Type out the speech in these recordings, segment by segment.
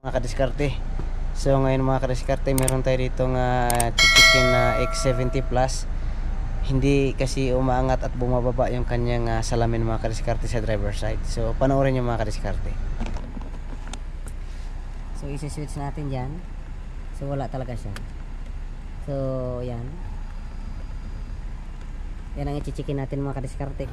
Mga kadiskarte. So ngayon mga kadiskarte, meron tayo dito nga chichikin na X70 Plus. Hindi kasi umaangat at bumababa yung kanyang salamin mga kadiskarte sa driver side. So panoorin nyo mga kadiskarte. So isi-switch natin dyan. So wala talaga siya. So yan. Yan ang ichichikin natin mga kadiskarte.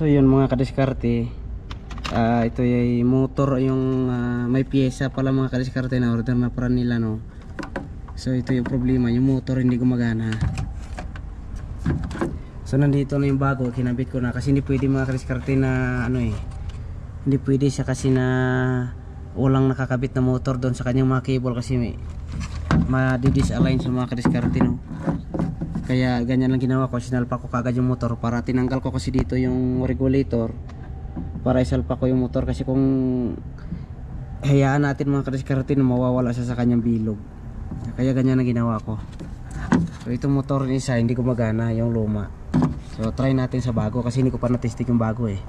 So yun mga kadiskarte, ito yung motor, yung may pyesa pala mga kadiskarte na order na para nila, no. So ito yung problema, yung motor hindi gumagana. So nandito na yung bago, kinabit ko na kasi hindi pwede mga kadiskarte na hindi pwede siya kasi na walang nakakabit na motor doon sa kanyang mga cable kasi may madi-disalign sa mga kadiskarte, no. Kaya ganyan lang ginawa ko, sinalpa ko kagad yung motor para tinanggal ko kasi dito yung regulator para isalpa ko yung motor kasi kung hayaan natin mga kadiskarte na mawawala siya sa kanyang bilog. Kaya ganyan lang ginawa ko. So itong motor isa hindi gumagana, yung luma. So try natin sa bago kasi hindi ko pa na-testing yung bago eh.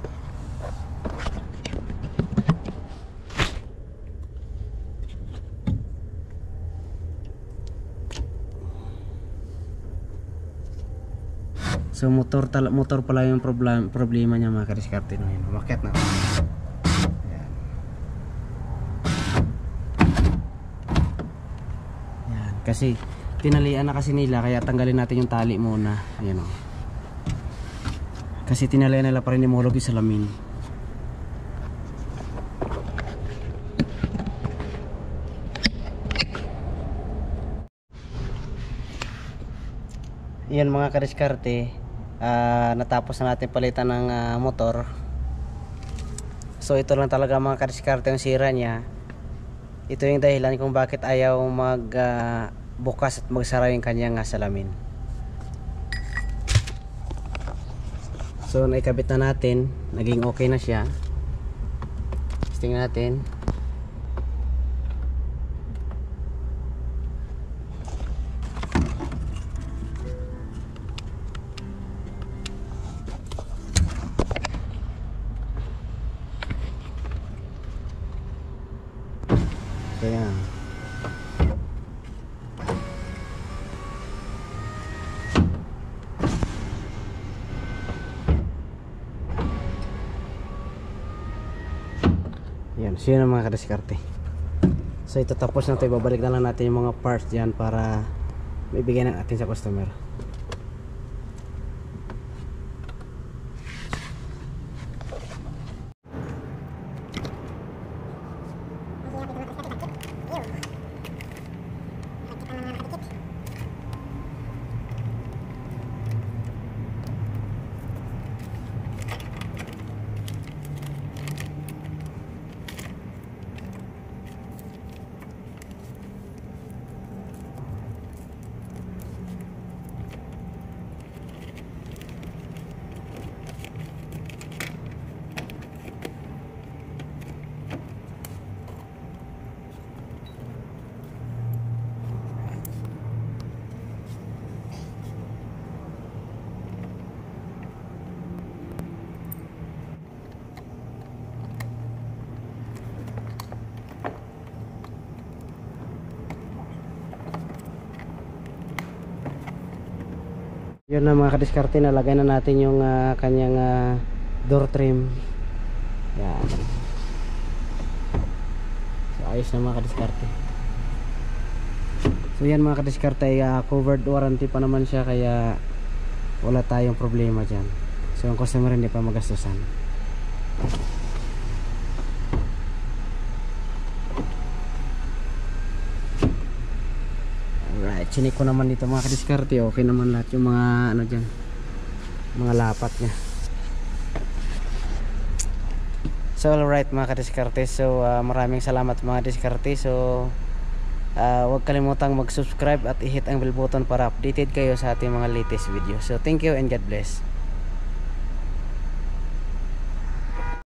So motor pala yung problema niya mga kadiskarte, no. Umakyat na. Ayan. Ayan. Kasi tinalian na kasi nila, kaya tanggalin natin yung tali muna. Ayan, o. Kasi tinalian nila para hindi mahulog yung salamin. Ayan mga kadiskarte, natapos na natin palitan ng motor. So ito lang talaga mga kadiskarte yung sira niya. Ito yung dahilan kung bakit ayaw bukas at magsara yung kanyang salamin. So naikabit na natin, naging okay na siya. Testing natin. Ayan. Ayan, siya na mga kadiskarte. So ito tapos na ito, ibabalik na lang natin yung mga parts dyan para maibigay na natin sa customer. Yun na mga kadiskarte, nalagay na natin yung kanyang door trim. Yan. So ayos na mga kadiskarte. So yan mga kadiskarte, covered warranty pa naman siya, kaya wala tayong problema dyan. So ang customer hindi pa magastusan. Alright. chinik ko naman dito mga kadiskarte, okay naman lahat yung mga ano dyan, mga lapat nya. So alright mga kadiskarte, so maraming salamat mga diskarte. So huwag kalimutang mag-subscribe at i-hit ang bell button para updated kayo sa ating mga latest video. So thank you and God bless.